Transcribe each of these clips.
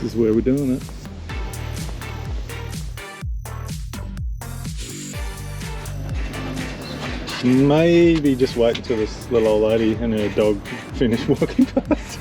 This is where we're doing it. Maybe just wait until this little old lady and her dog finish walking past.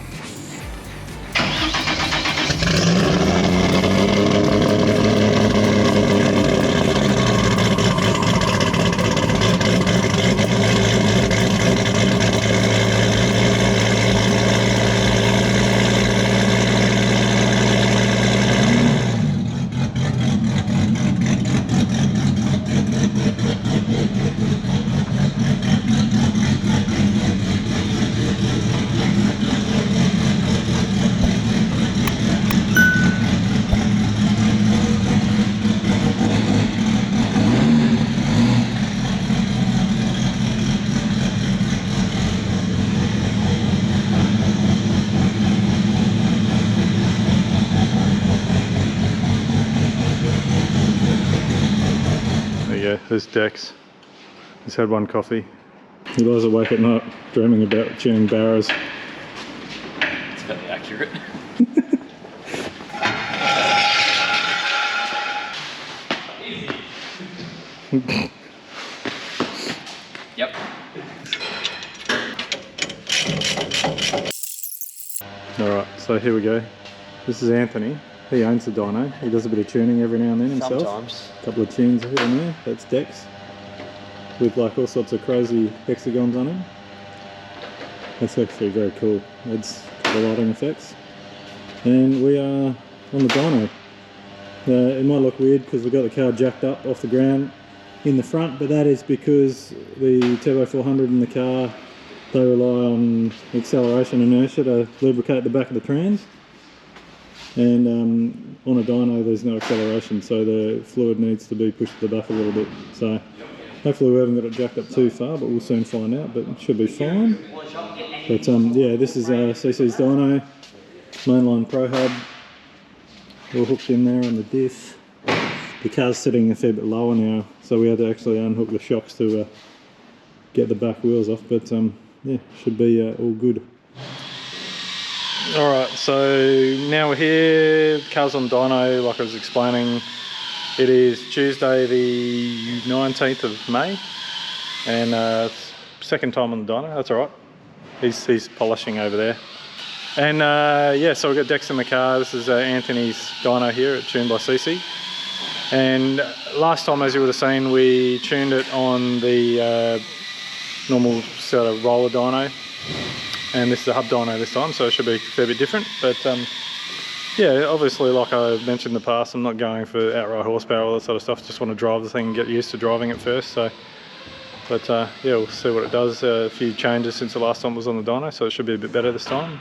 Yeah, there's Dex. He's had one coffee. He lies awake at night dreaming about tuning barras. It's fairly accurate. Yep. Alright, so here we go. This is Anthony. He owns the dyno. He does a bit of tuning every now and then himself. Sometimes. A couple of tunes here and there. That's Dex. With like all sorts of crazy hexagons on him. That's actually very cool. Adds a couple of lighting effects. And we are on the dyno. It might look weird because we've got the car jacked up off the ground in the front, but that is because the Turbo 400 in the car, they rely on acceleration inertia to lubricate the back of the trans. And on a dyno there's no acceleration, so the fluid needs to be pushed to the back a little bit. So hopefully we haven't got it jacked up too far, but we'll soon find out, but it should be fine. But yeah, this is Cece's dyno, Mainline Prohub, all hooked in there on the diff. The car's sitting a fair bit lower now, so we had to actually unhook the shocks to get the back wheels off, but yeah, should be all good. Alright, so now we're here, the car's on dyno, like I was explaining. It is Tuesday the 19th of May, and second time on the dyno, that's alright. He's polishing over there. And yeah, so we've got Dex in the car. This is Anthony's dyno here at Tunez By Cece. And last time, as you would have seen, we tuned it on the normal sort of roller dyno. And this is a hub dyno this time, so it should be a fair bit different. But yeah, obviously, like I mentioned in the past, I'm not going for outright horsepower, all that sort of stuff. Just want to drive the thing and get used to driving it first. So, but yeah, we'll see what it does. A few changes since the last time it was on the dyno, so it should be a bit better this time.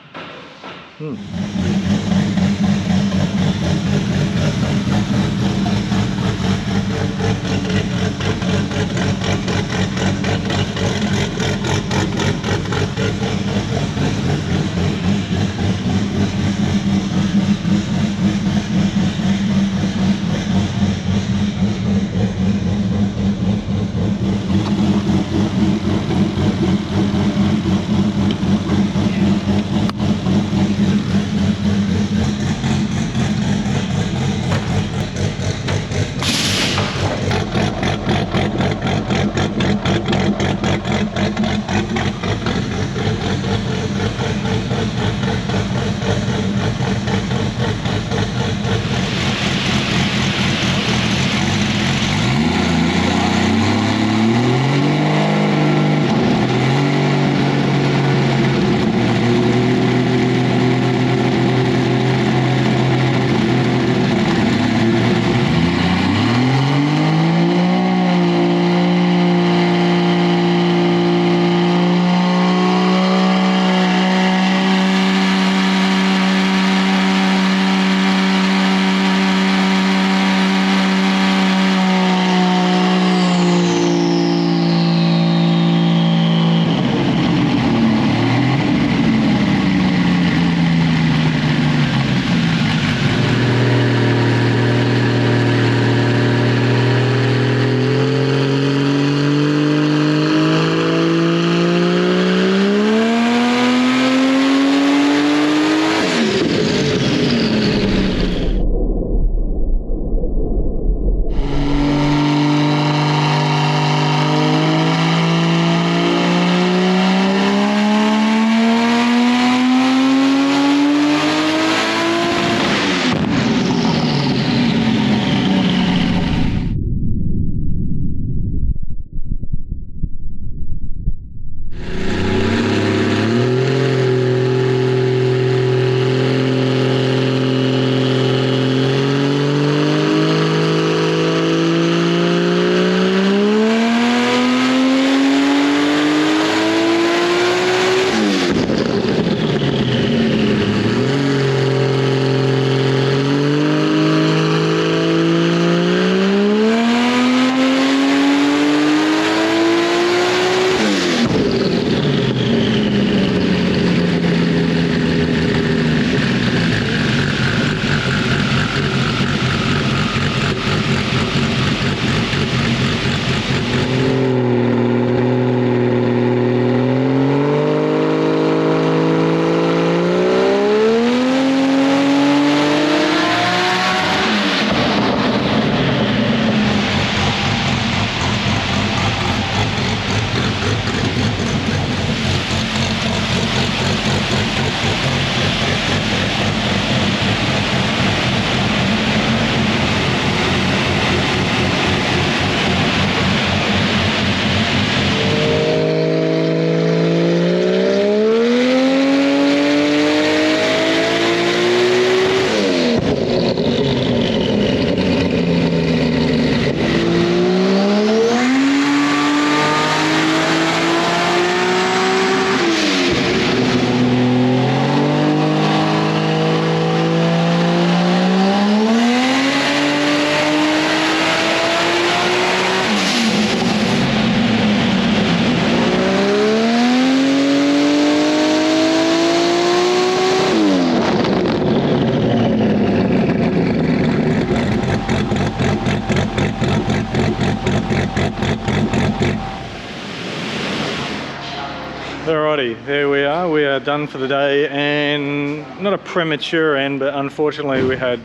Alrighty, there we are. We are done for the day, and not a premature end, but unfortunately we had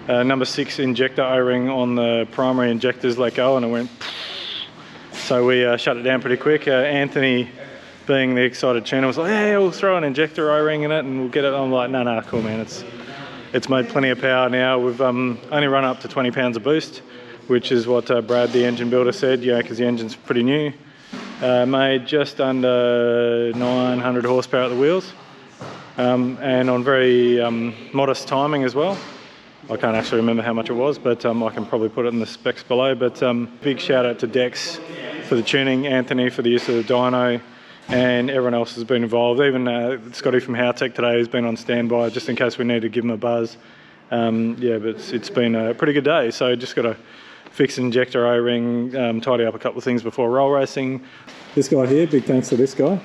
number 6 injector O-ring on the primary injectors let go, and it went. So we shut it down pretty quick. Anthony, being the excited tuner, was like, "Hey, we'll throw an injector O-ring in it, and we'll get it." I'm like, "No, cool, man. It's made plenty of power now. We've only run up to 20 pounds of boost, which is what Brad, the engine builder, said. Yeah, because the engine's pretty new." Made just under 900 horsepower at the wheels, and on very modest timing as well. I can't actually remember how much it was, but I can probably put it in the specs below. But big shout out to Dex for the tuning, Anthony for the use of the dyno, and everyone else has been involved. Even Scotty from HoonTV today has been on standby just in case we need to give him a buzz. Yeah, but it's been a pretty good day. So just got to fix injector O-ring, tidy up a couple of things before roll racing. This guy here, big thanks to this guy.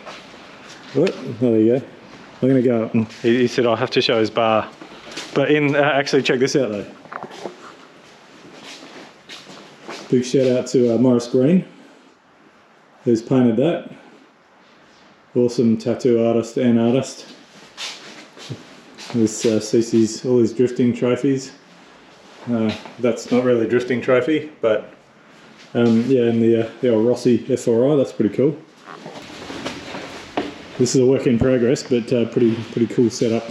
What? Oh, there you go. I'm going to go up and he said I'll have to show his bar. But actually check this out though. Big shout out to Morris Green, who's painted that. Awesome tattoo artist and artist. There's Cece's, all his drifting trophies. That's not really a drifting trophy, but yeah, and the old Rossi F4i, that's pretty cool. This is a work in progress, but pretty cool setup.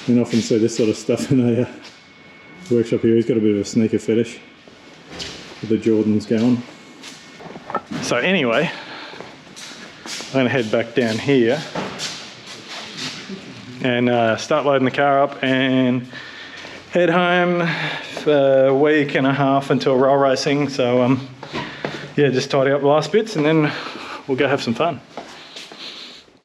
You often see this sort of stuff in a workshop here. He's got a bit of a sneaker fetish with the Jordans going. So anyway, I'm going to head back down here and start loading the car up and head home for a week and a half until roll racing. So yeah, just tidy up the last bits and then we'll go have some fun.